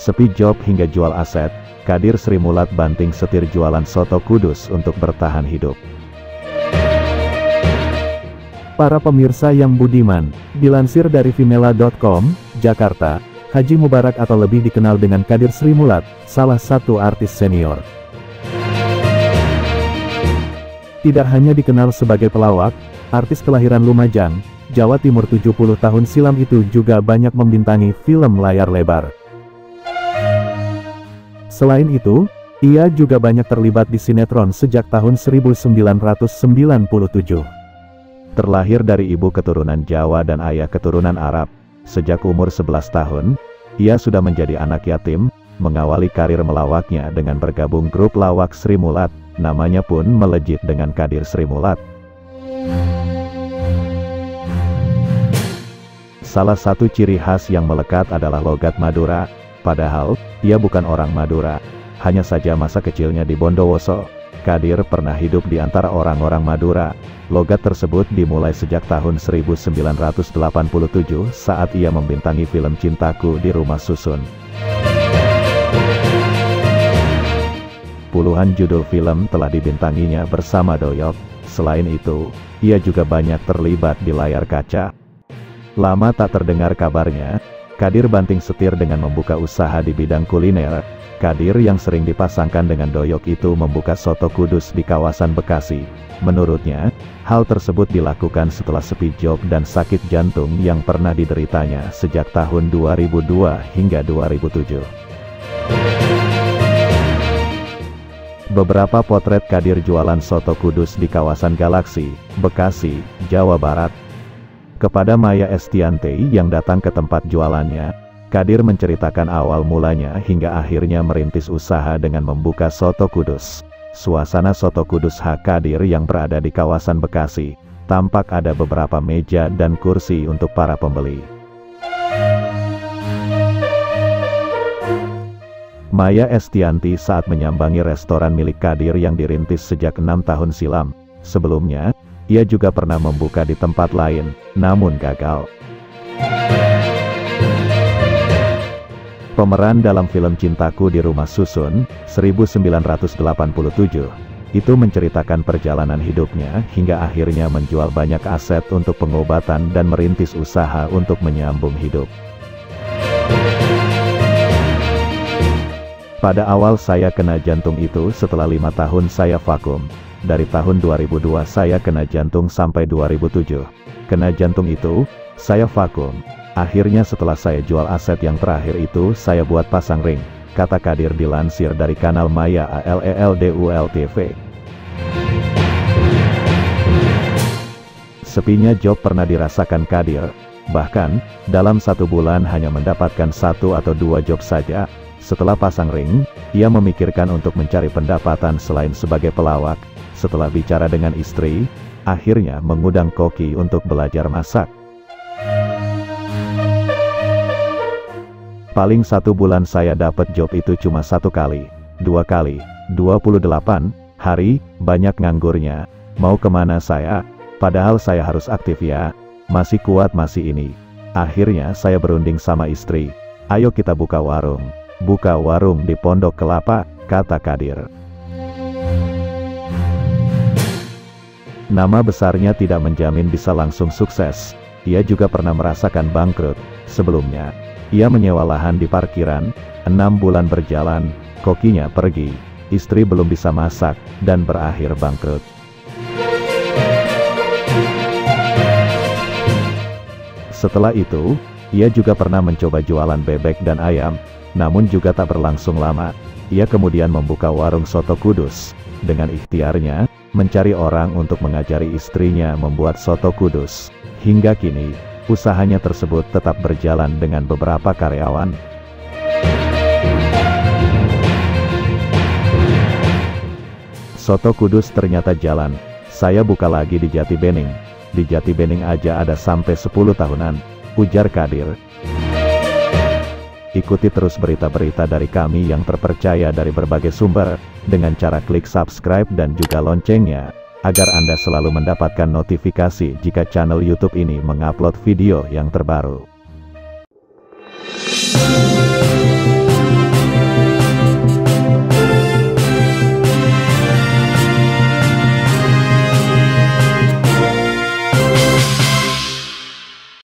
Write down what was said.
Sepi job hingga jual aset, Kadir Sri Mulat banting setir jualan soto kudus untuk bertahan hidup. Para pemirsa yang budiman, dilansir dari Vimela.com, Jakarta, Haji Mubarak atau lebih dikenal dengan Kadir Sri Mulat, salah satu artis senior. Tidak hanya dikenal sebagai pelawak, artis kelahiran Lumajang, Jawa Timur 70 tahun silam itu juga banyak membintangi film layar lebar. Selain itu, ia juga banyak terlibat di sinetron sejak tahun 1997. Terlahir dari ibu keturunan Jawa dan ayah keturunan Arab, sejak umur 11 tahun, ia sudah menjadi anak yatim, mengawali karir melawaknya dengan bergabung grup lawak Sri Mulat, namanya pun melejit dengan Kadir Sri Mulat. Salah satu ciri khas yang melekat adalah logat Madura. Padahal, ia bukan orang Madura, hanya saja masa kecilnya di Bondowoso, Kadir pernah hidup di antara orang-orang Madura. Logat tersebut dimulai sejak tahun 1987 saat ia membintangi film Cintaku di Rumah Susun. Puluhan judul film telah dibintanginya bersama Doyok. Selain itu, ia juga banyak terlibat di layar kaca. Lama tak terdengar kabarnya, Kadir banting setir dengan membuka usaha di bidang kuliner. Kadir yang sering dipasangkan dengan Doyok itu membuka soto kudus di kawasan Bekasi. Menurutnya, hal tersebut dilakukan setelah sepi job dan sakit jantung yang pernah dideritanya sejak tahun 2002 hingga 2007. Beberapa potret Kadir jualan soto kudus di kawasan Galaksi, Bekasi, Jawa Barat. Kepada Maya Estianti yang datang ke tempat jualannya, Kadir menceritakan awal mulanya hingga akhirnya merintis usaha dengan membuka soto kudus. Suasana soto kudus khas Kadir yang berada di kawasan Bekasi, tampak ada beberapa meja dan kursi untuk para pembeli. Maya Estianti saat menyambangi restoran milik Kadir yang dirintis sejak 6 tahun silam. Sebelumnya, ia juga pernah membuka di tempat lain, namun gagal. Pemeran dalam film Cintaku di Rumah Susun, 1987, itu menceritakan perjalanan hidupnya hingga akhirnya menjual banyak aset untuk pengobatan dan merintis usaha untuk menyambung hidup. Pada awal saya kena jantung itu setelah 5 tahun saya vakum. Dari tahun 2002 saya kena jantung sampai 2007. Kena jantung itu, saya vakum. Akhirnya setelah saya jual aset yang terakhir itu saya buat pasang ring, kata Kadir dilansir dari kanal Maya ALELDUL TV. Sepinya job pernah dirasakan Kadir. Bahkan, dalam 1 bulan hanya mendapatkan 1 atau 2 job saja. Setelah pasang ring, ia memikirkan untuk mencari pendapatan selain sebagai pelawak. Setelah bicara dengan istri, akhirnya mengundang koki untuk belajar masak. Paling 1 bulan saya dapat job itu cuma 1 kali, 2 kali, 28 hari, banyak nganggurnya. Mau kemana saya? Padahal saya harus aktif ya, masih kuat masih ini. Akhirnya saya berunding sama istri, ayo kita buka warung di Pondok Kelapa, kata Kadir. Nama besarnya tidak menjamin bisa langsung sukses. Ia juga pernah merasakan bangkrut. Sebelumnya, ia menyewa lahan di parkiran. 6 bulan berjalan, kokinya pergi, istri belum bisa masak, dan berakhir bangkrut. Setelah itu, ia juga pernah mencoba jualan bebek dan ayam, namun juga tak berlangsung lama. Ia kemudian membuka warung soto kudus. Dengan ikhtiarnya, mencari orang untuk mengajari istrinya membuat soto kudus. Hingga kini, usahanya tersebut tetap berjalan dengan beberapa karyawan. Soto kudus ternyata jalan. Saya buka lagi di Jati Bening. Di Jati Bening aja ada sampai 10 tahunan, ujar Kadir. Ikuti terus berita-berita dari kami yang terpercaya dari berbagai sumber, dengan cara klik subscribe dan juga loncengnya, agar Anda selalu mendapatkan notifikasi jika channel YouTube ini mengupload video yang terbaru.